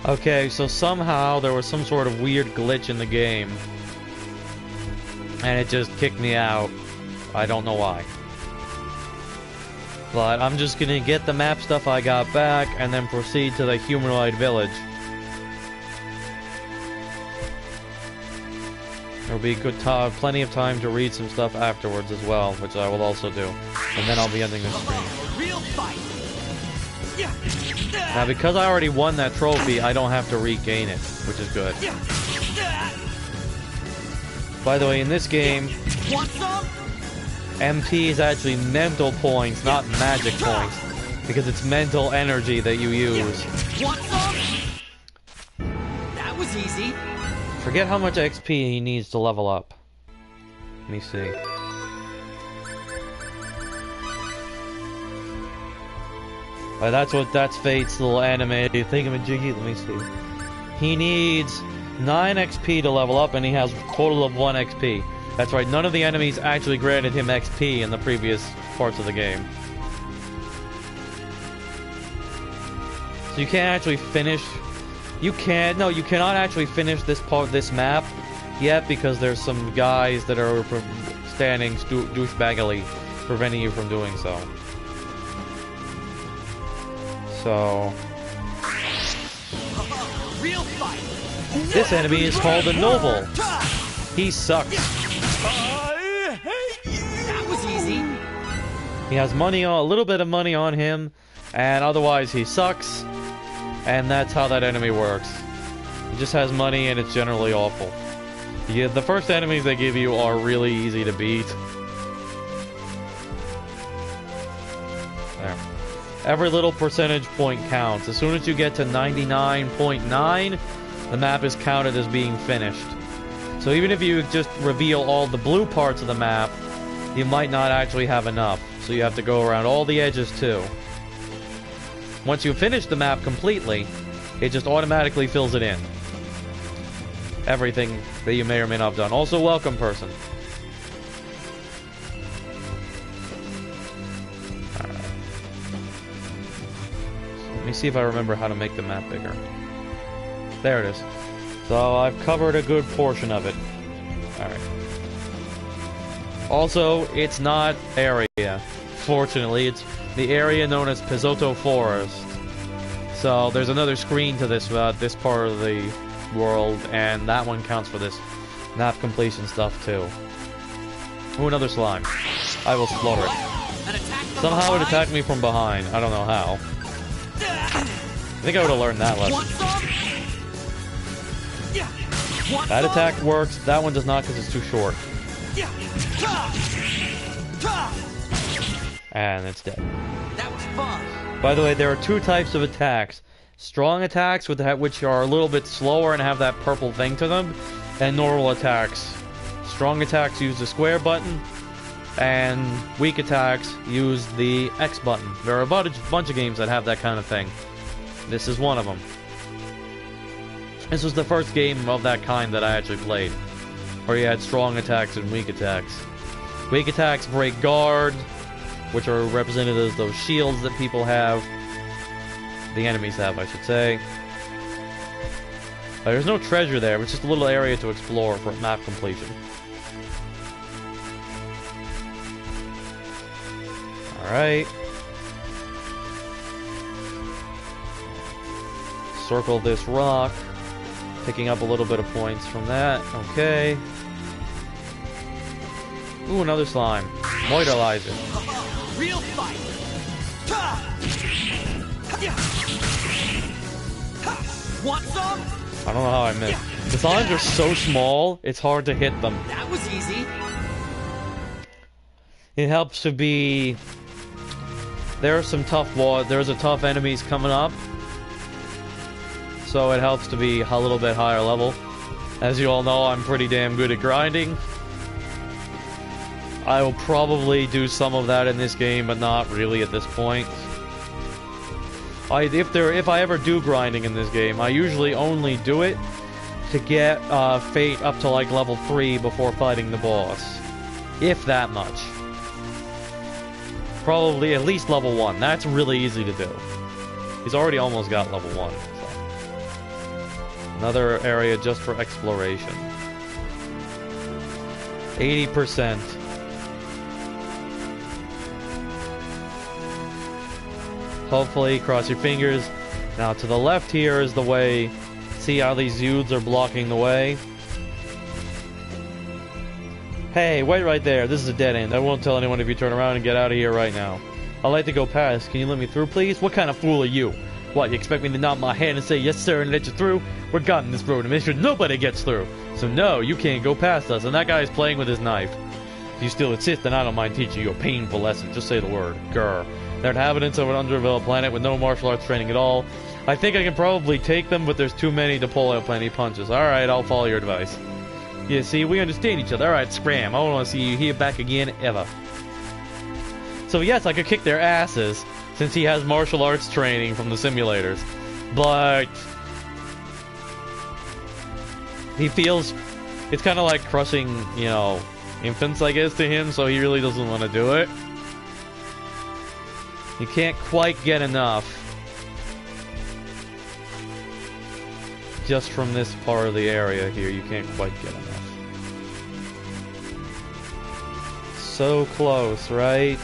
Okay, so somehow there was some sort of weird glitch in the game. And it just kicked me out. I don't know why. But I'm just gonna get the map stuff I got back and then proceed to the humanoid village. There'll be plenty of time to read some stuff afterwards as well, which I will also do. And then I'll be ending the stream. Now, because I already won that trophy, I don't have to regain it, which is good. By the way, in this game, MP is actually mental points, not magic points, because it's mental energy that you use. That was easy. Forget how much XP he needs to level up. Let me see. That's Fate's little anime thingamajiggy. Let me see. He needs 9 XP to level up, and he has a total of 1 XP. That's right, none of the enemies actually granted him XP in the previous parts of the game. So you can't actually finish... You cannot actually finish this map yet, because there's some guys that are standing douchebaggily preventing you from doing so. So... Real fight. This enemy is called the Noble. He sucks. That was easy. He has money a little bit of money on him, and otherwise he sucks. And that's how that enemy works. He just has money, and it's generally awful. Yeah, the first enemies they give you are really easy to beat. There. Every little percentage point counts. As soon as you get to 99.9, the map is counted as being finished. So even if you just reveal all the blue parts of the map, you might not actually have enough. So you have to go around all the edges too. Once you finish the map completely, it just automatically fills it in. Everything that you may or may not have done. Also, welcome, person. Alright. So let me see if I remember how to make the map bigger. There it is. So I've covered a good portion of it. Alright. Also, it's not area. Fortunately, it's the area known as Pizzoto Forest. So there's another screen to this this part of the world, and that one counts for this map completion stuff too. Ooh, another slime. I will slaughter it. Somehow it attacked me from behind. I don't know how. I think I would have learned that lesson. That attack works. That one does not because it's too short. And it's dead. That was fun. By the way, there are 2 types of attacks. Strong attacks, which are a little bit slower and have that purple thing to them, and normal attacks. Strong attacks use the square button, and weak attacks use the X button. There are a bunch of games that have that kind of thing. This is one of them. This was the first game of that kind that I actually played, where you had strong attacks and weak attacks. Weak attacks break guard, which are represented as those shields that people have. The enemies have, I should say. There's no treasure there, it's just a little area to explore for map completion. Alright. Circle this rock. Picking up a little bit of points from that. Okay. Ooh, another slime. Moidalizer. Real fight. Want some? I don't know how I missed. The slimes are so small, it's hard to hit them. That was easy. It helps to be... There's a tough enemies coming up. So it helps to be a little bit higher level. As you all know, I'm pretty damn good at grinding. I will probably do some of that in this game, but not really at this point. If I ever do grinding in this game, I usually only do it to get Fate up to like level 3 before fighting the boss. If that much. Probably at least level 1. That's really easy to do. He's already almost got level 1. So. Another area just for exploration. 80%. Hopefully, cross your fingers. Now to the left here is the way. See how these Zoods are blocking the way? Hey, wait right there. This is a dead end. I won't tell anyone if you turn around and get out of here right now. I'd like to go past. Can you let me through, please? What kind of fool are you? What, you expect me to nod my head and say yes, sir, and let you through? We're guarding this road and make sure nobody gets through. So no, you can't go past us. And that guy is playing with his knife. If you still insist, then I don't mind teaching you a painful lesson. Just say the word. Grr. They're inhabitants of an underdeveloped planet with no martial arts training at all. I think I can probably take them, but there's too many to pull out plenty punches. Alright, I'll follow your advice. Yeah, see, we understand each other. Alright, scram. I don't want to see you here back again, ever. So yes, I could kick their asses, since he has martial arts training from the simulators. But he feels it's kind of like crushing, you know, infants, I guess, to him, so he really doesn't want to do it. You can't quite get enough. Just from this part of the area here, you can't quite get enough. So close, right?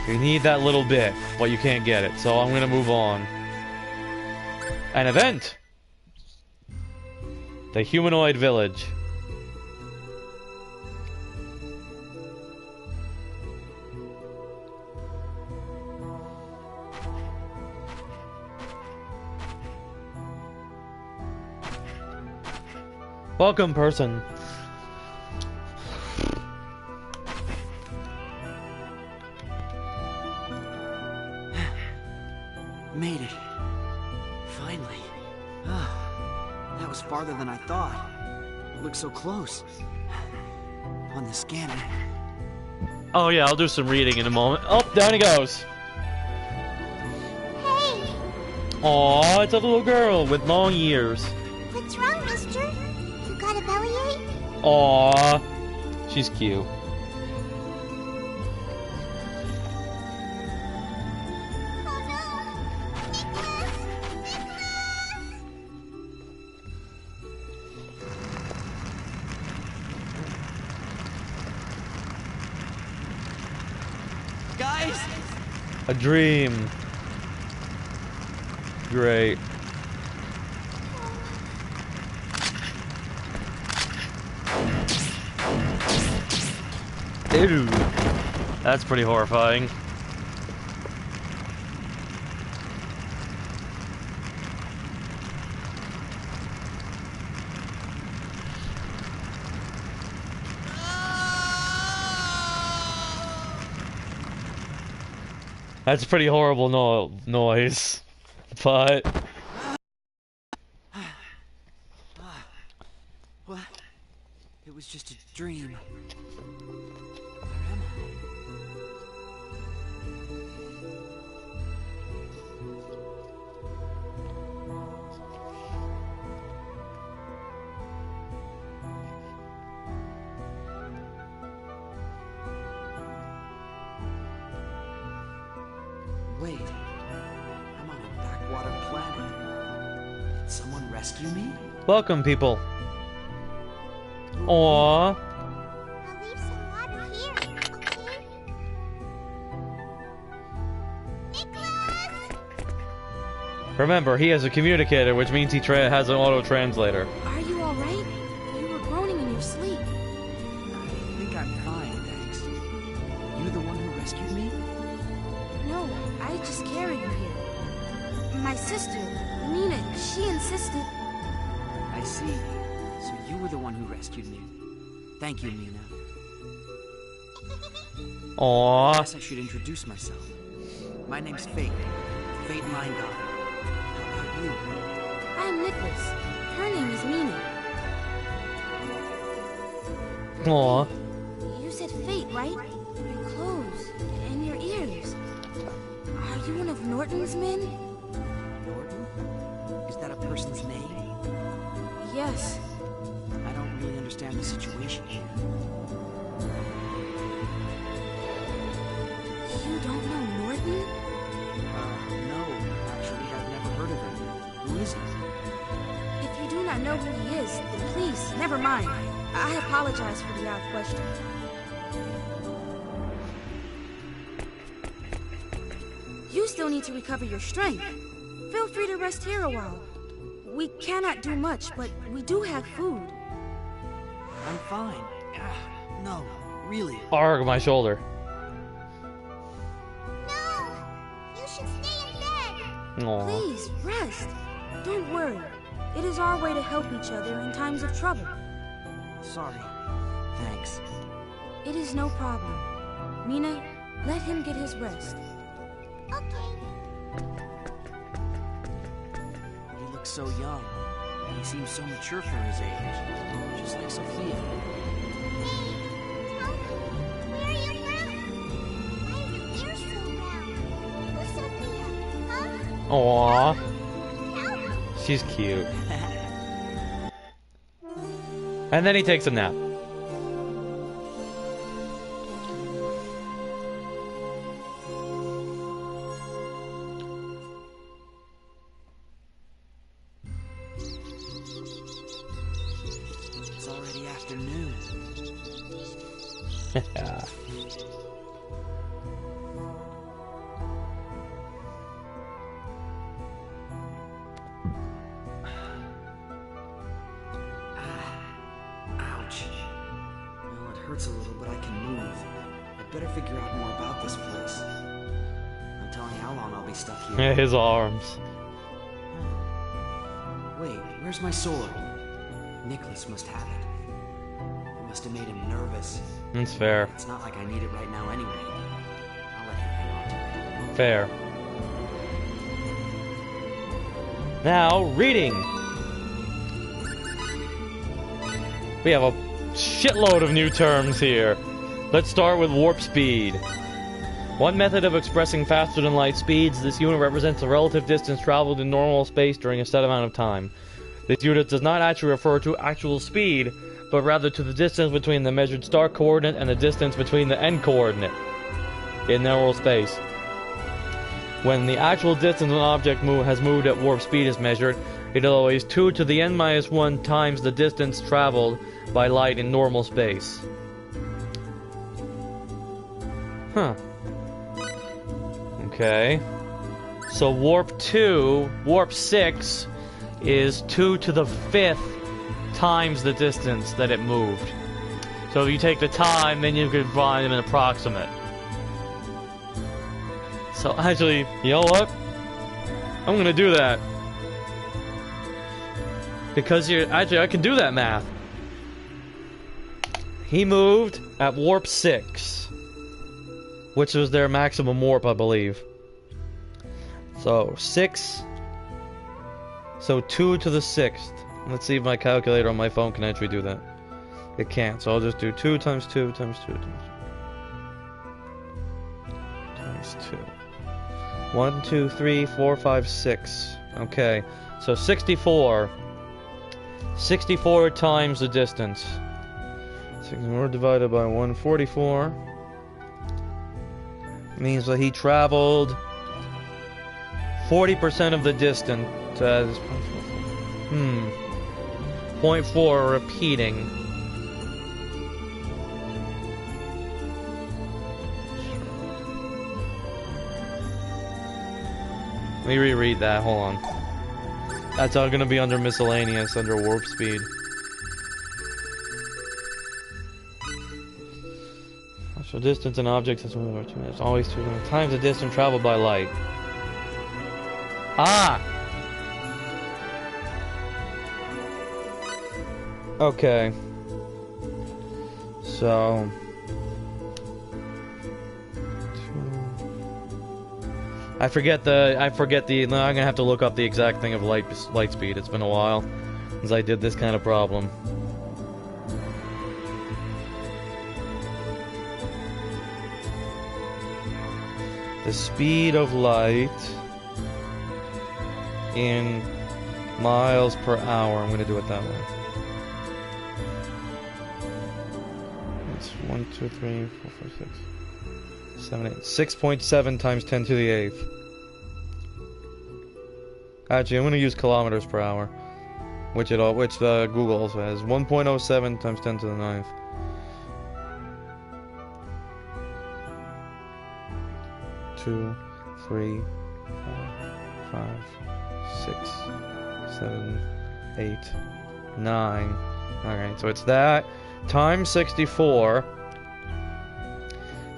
You need that little bit, but you can't get it, so I'm gonna move on. An event! The Humanoid Village. Welcome, person. Made it. Finally. That was farther than I thought. It looked so close. On the scanner. Oh yeah, I'll do some reading in a moment. Oh, down he goes. Hey! Aw, it's a little girl with long ears. What's wrong, mister? You got a bellyache? Aw, she's cute. Guys! A dream. Great. Ew. That's pretty horrifying. That's a pretty horrible noise, but... What? It was just a dream. Wait, I'm on a backwater planet. Did someone rescue me? Welcome, people. Aww. I'll leave some water here, okay? Nicholas! Remember, he has a communicator, which means he has an auto-translator. Are you alright? You were groaning in your sleep. I think I'm fine, thanks. You the one who rescued me? No, I just carried you here. My sister, Nina, she insisted. I see. So you were the one who rescued me. Thank you, Nina. I Aww. guess I should introduce myself. My name's Fate. Fate Mind God. How about you? I'm Nicholas. Her name is Mina. Aww. You said Fate, right? Your clothes and your ears. Are you one of Norton's men? Norton? Is that a person's name? Yes. I don't really understand the situation here. You don't know Norton? No, actually, I've never heard of him. Who is he? mind. I apologize for the odd question. You still need to recover your strength. Feel free to rest here a while. We cannot do much, but we do have food. I'm fine. No, really. Arg, my shoulder. No! You should stay in bed! Aw. Please, rest. Don't worry. It is our way to help each other in times of trouble. Sorry. Thanks. It is no problem. Mina, let him get his rest. Okay. He looks so young. He seems so mature for his age. Just like Sophia. Hey, tell me, where are you from? Why is your ear so round? Who's Sophia? Huh? Aw. Tell me. She's cute. And then he takes a nap. It's already afternoon. Ouch. Well, it hurts a little, but I can move. I'd better figure out more about this place. I'm telling you how long I'll be stuck here. His arms. Wait, where's my sword? Nicholas must have it. It must have made him nervous. That's fair. It's not like I need it right now anyway. I'll let him hang on to it. Fair. Now, reading. We have a shitload of new terms here. Let's start with warp speed. One method of expressing faster than light speeds, this unit represents the relative distance traveled in normal space during a set amount of time. This unit does not actually refer to actual speed, but rather to the distance between the measured start coordinate and the distance between the end coordinate in normal space. When the actual distance an object has moved at warp speed is measured, it is always 2 to the n-1 times the distance traveled by light in normal space. Huh. Okay. So warp 6 is 2 to the 5th times the distance that it moved. So if you take the time, then you can find an approximate. So actually, you know what? I'm gonna do that. Because actually, I can do that math. He moved at warp 6, which was their maximum warp, I believe. So 6. So 2 to the 6th. Let's see if my calculator on my phone can actually do that. It can't, so I'll just do 2 times 2 times 2 times 2. 1, 2, 3, 4, 5, 6. Okay, so 64. 64 times the distance. 64 divided by 144 means that he traveled 40% of the distance. 0.4 repeating. Let me reread that, hold on. That's all gonna be under miscellaneous, under warp speed. So distance and objects is 1 over 2 minutes. Always 2 times the distance traveled by light. Ah! Okay. So... I forget the, I'm gonna have to look up the exact thing of light speed. It's been a while since I did this kind of problem. The speed of light in miles per hour. I'm gonna do it that way. It's 1, 2, 3, 4, 5, 6, 7, 8. 6.7 times 10 to the 8th. Actually, I'm gonna use kilometers per hour. which Google also has. 1.07 times 10 to the 9th. Two, 3, 4, 5, 6, 7, 8, 9. Alright, so it's that times 64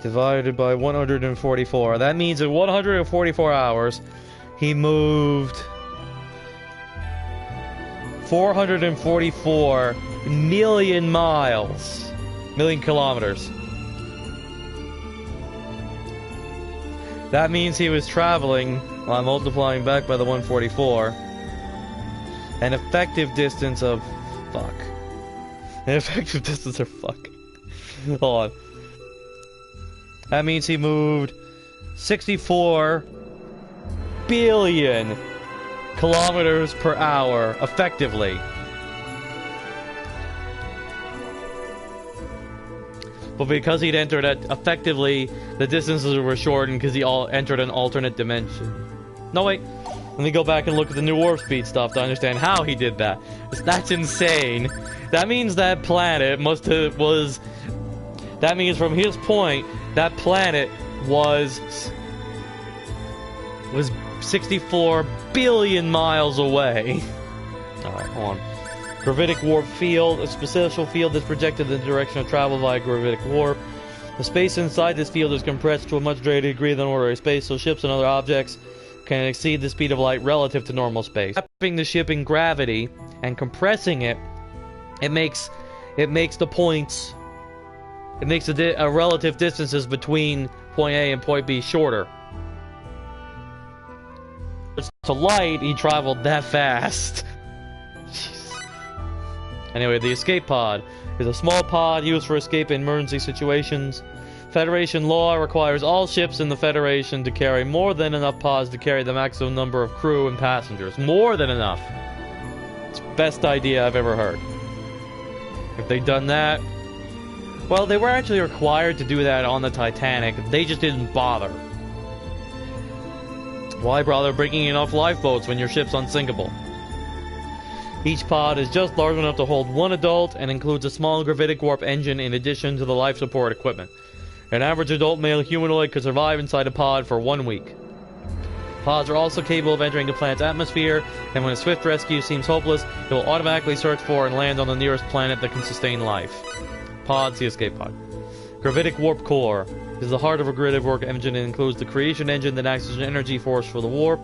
divided by 144. That means in 144 hours, he moved 444 million miles. Million kilometers. That means he was traveling, while multiplying back by the 144, an effective distance of... fuck. An effective distance of fuck. Hold on. That means he moved 64 billion kilometers per hour, effectively. But because he'd entered effectively, the distances were shortened because he entered an alternate dimension. No, wait. Let me go back and look at the new warp speed stuff to understand how he did that. That's insane. That means that planet was... That means from his point, that planet was 64 billion miles away. Alright, hold on. Gravitic warp field, a special field that's projected in the direction of travel via gravitic warp. The space inside this field is compressed to a much greater degree than ordinary space, so ships and other objects can exceed the speed of light relative to normal space. Trapping the ship in gravity and compressing it, it makes the points, it makes the relative distances between point A and point B shorter. To light, he traveled that fast. Anyway, the escape pod is a small pod used for escape in emergency situations. Federation law requires all ships in the Federation to carry more than enough pods to carry the maximum number of crew and passengers. More than enough. It's the best idea I've ever heard. If they'd done that... Well, they were actually required to do that on the Titanic. They just didn't bother. Why bother bringing enough lifeboats when your ship's unsinkable? Each pod is just large enough to hold one adult and includes a small gravitic warp engine in addition to the life support equipment. An average adult male humanoid could survive inside a pod for 1 week. Pods are also capable of entering the planet's atmosphere, and when a swift rescue seems hopeless, it will automatically search for and land on the nearest planet that can sustain life. Pods, the escape pod. Gravitic warp core is the heart of a gravitic warp engine and includes the creation engine that acts as an energy force for the warp,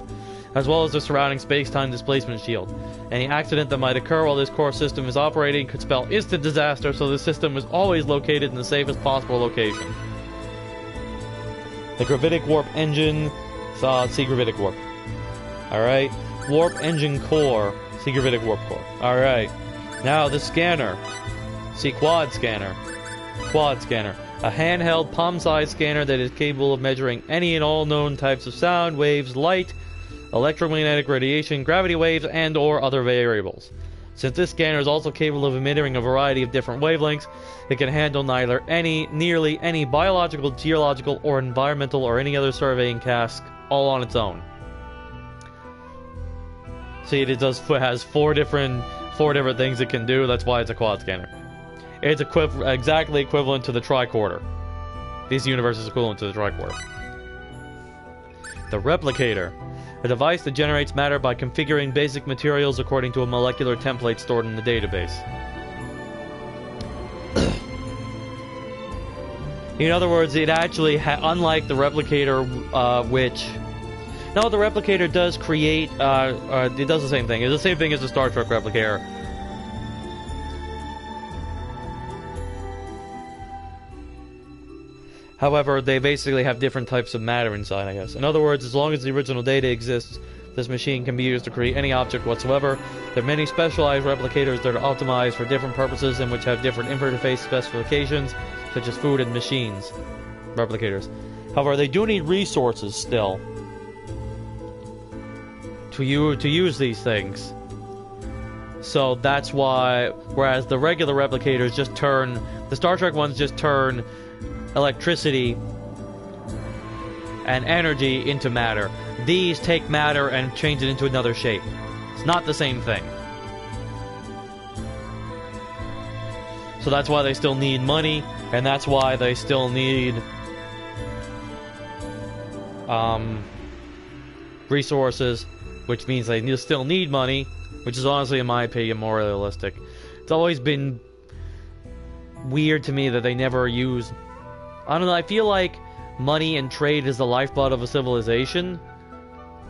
as well as the surrounding space-time displacement shield. Any accident that might occur while this core system is operating could spell instant disaster, so the system is always located in the safest possible location. The gravitic warp engine, see gravitic warp. Alright, warp engine core, see gravitic warp core. Alright, now the scanner, see quad scanner. Quad scanner, a handheld palm-sized scanner that is capable of measuring any and all known types of sound, waves, light, electromagnetic radiation, gravity waves, and or other variables. Since this scanner is also capable of emitting a variety of different wavelengths, it can handle nearly any biological, geological, or environmental or any other surveying task all on its own. See, it has four different things it can do. That's why it's a quad scanner. It's exactly equivalent to the tricorder. This universe is equivalent to the tricorder. The replicator. A device that generates matter by configuring basic materials according to a molecular template stored in the database. In other words, it actually, unlike the replicator, which... No, the replicator does create, it does the same thing. It's the same thing as the Star Trek replicator. However, they basically have different types of matter inside, I guess. In other words, as long as the original data exists, this machine can be used to create any object whatsoever. There are many specialized replicators that are optimized for different purposes and which have different interface specifications, such as food and machines. Replicators. However, they do need resources still to use these things. So that's why, whereas the regular replicators just turn, the Star Trek ones just turn electricity and energy into matter. These take matter and change it into another shape. It's not the same thing. So that's why they still need money, and that's why they still need resources, which means they still need money, which is honestly, in my opinion, more realistic. It's always been weird to me that they never use... I don't know, I feel like money and trade is the lifeblood of a civilization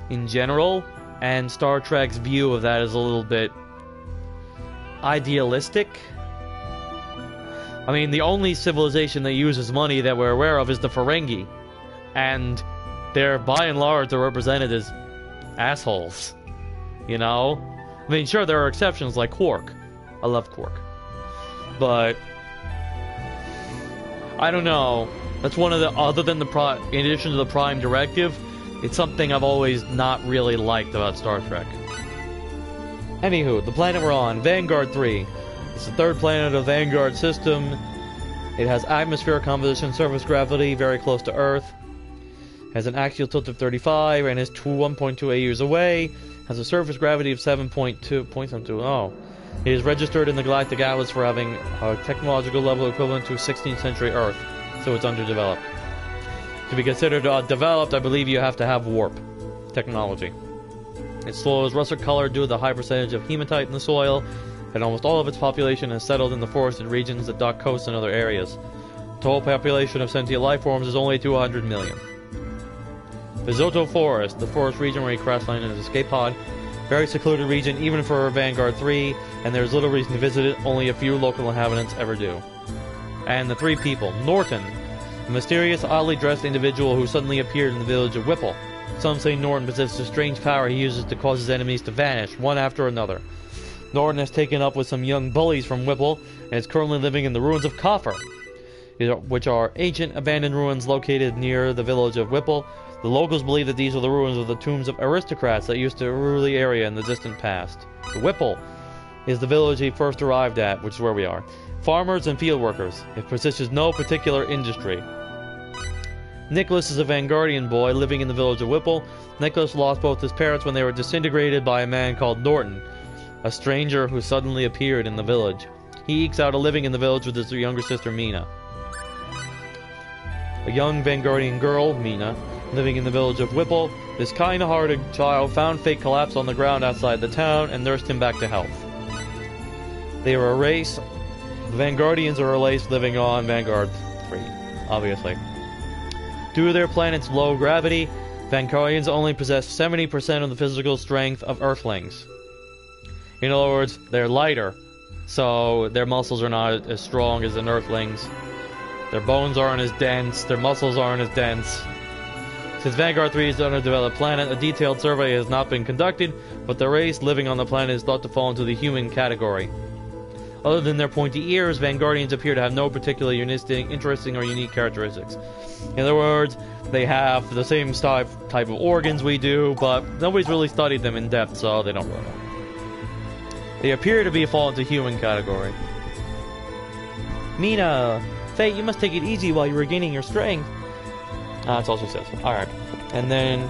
in general, and Star Trek's view of that is a little bit idealistic. I mean, the only civilization that uses money that we're aware of is the Ferengi, and they're, by and large, they're represented as assholes, you know? I mean, sure, there are exceptions like Quark. I love Quark. But I don't know. That's one of the, other than the in addition to the Prime Directive, it's something I've always not really liked about Star Trek. Anywho, the planet we're on, Vanguard 3. It's the third planet of the Vanguard system. It has atmospheric composition, surface gravity, very close to Earth. Has an axial tilt of 35 and is 1.2 AUs away. Has a surface gravity of 7.2. Oh. It is registered in the Galactic Atlas for having a technological level equivalent to 16th century Earth, so it's underdeveloped. To be considered developed, I believe you have to have warp technology. Its soil is russet-colored due to the high percentage of hematite in the soil, and almost all of its population is settled in the forested regions that dot coasts and other areas. The total population of sentient life forms is only 200 million. Bizoto Forest, the forest region where he crash landed in his escape pod. Very secluded region, even for Vanguard 3, and there's little reason to visit it, only a few local inhabitants ever do. And the three people. Norton, a mysterious, oddly dressed individual who suddenly appeared in the village of Whipple. Some say Norton possesses a strange power he uses to cause his enemies to vanish, one after another. Norton has taken up with some young bullies from Whipple, and is currently living in the ruins of Coffer, which are ancient, abandoned ruins located near the village of Whipple. The locals believe that these are the ruins of the tombs of aristocrats that used to rule the area in the distant past. The Whipple is the village he first arrived at, which is where we are. Farmers and field workers. It possesses no particular industry. Nicholas is a Vanguardian boy living in the village of Whipple. Nicholas lost both his parents when they were disintegrated by a man called Norton, a stranger who suddenly appeared in the village. He ekes out a living in the village with his younger sister, Mina. A young Vanguardian girl, Mina, living in the village of Whipple. This kind-hearted child found Fate collapsed on the ground outside the town and nursed him back to health. They are a race. The Vanguardians are a race living on Vanguard 3, obviously. Due to their planet's low gravity, Vanguardians only possess 70% of the physical strength of Earthlings. In other words, they're lighter, so their muscles are not as strong as an Earthling's. Their bones aren't as dense, their muscles aren't as dense. Since Vanguard 3 is an underdeveloped planet, a detailed survey has not been conducted, but the race living on the planet is thought to fall into the human category. Other than their pointy ears, Vanguardians appear to have no particularly interesting or unique characteristics. In other words, they have the same type of organs we do, but nobody's really studied them in depth, so they don't really know. They appear to fall into human category. Mina, Fate, you must take it easy while you're regaining your strength. That's all she says. Alright. And then,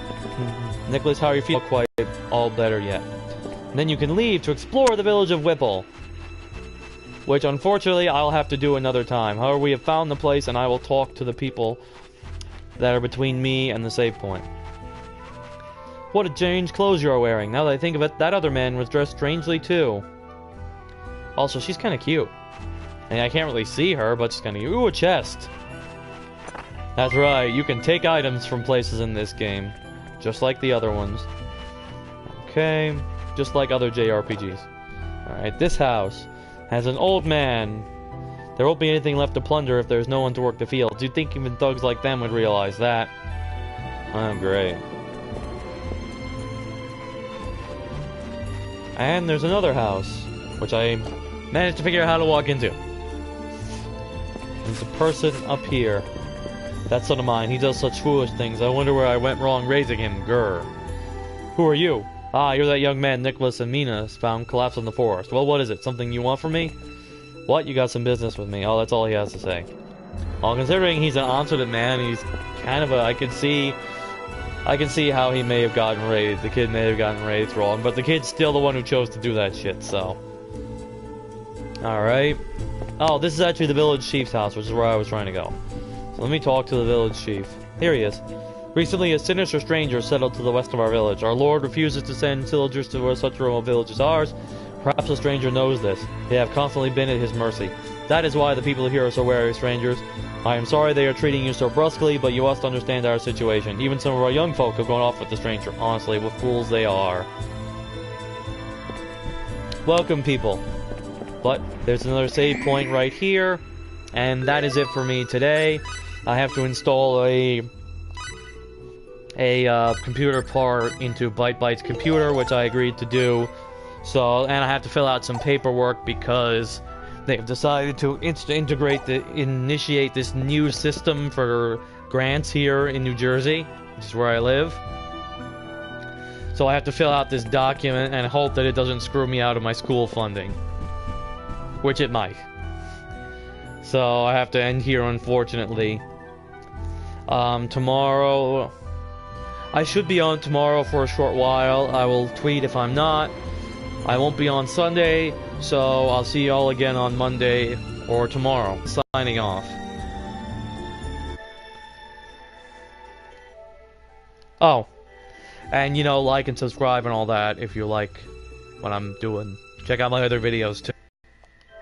Nicholas, how are you feeling? Quite all better yet. And then you can leave to explore the village of Whipple. Which, unfortunately, I'll have to do another time. However, we have found the place, and I will talk to the people that are between me and the save point. What a strange clothes you're wearing. Now that I think of it, that other man was dressed strangely, too. Also, she's kind of cute. And I can't really see her, but she's kind of... Ooh, a chest! That's right, you can take items from places in this game. Just like the other ones. Okay, just like other JRPGs. Alright, this house has an old man. There won't be anything left to plunder if there's no one to work the fields. You'd think even thugs like them would realize that. Oh, great. And there's another house, which I managed to figure out how to walk into. There's a person up here. That son of mine, he does such foolish things. I wonder where I went wrong raising him. Grr. Who are you? Ah, you're that young man Nicholas and Mina found collapsed in the forest. Well, what is it? Something you want from me? What? You got some business with me? Oh, that's all he has to say. Well, considering he's an obstinate man, he's kind of a... I can see how he may have gotten raised. The kid may have gotten raised wrong, but the kid's still the one who chose to do that shit, so... Alright. Oh, this is actually the village chief's house, which is where I was trying to go. So let me talk to the village chief. Here he is. Recently, a sinister stranger settled to the west of our village. Our lord refuses to send villagers to such a remote village as ours. Perhaps the stranger knows this. They have constantly been at his mercy. That is why the people here are so wary of strangers. I am sorry they are treating you so brusquely, but you must understand our situation. Even some of our young folk have gone off with the stranger. Honestly, what fools they are. Welcome, people. But there's another save point right here, and that is it for me today. I have to install a computer part into ByteByte's computer, which I agreed to do. So, and I have to fill out some paperwork because they've decided to initiate this new system for grants here in New Jersey, which is where I live. So I have to fill out this document and hope that it doesn't screw me out of my school funding. Which it might. So I have to end here, unfortunately. Tomorrow... I should be on tomorrow for a short while. I will tweet if I'm not. I won't be on Sunday, so I'll see y'all again on Monday or tomorrow. Signing off. Oh. And, you know, like and subscribe and all that if you like what I'm doing. Check out my other videos, too.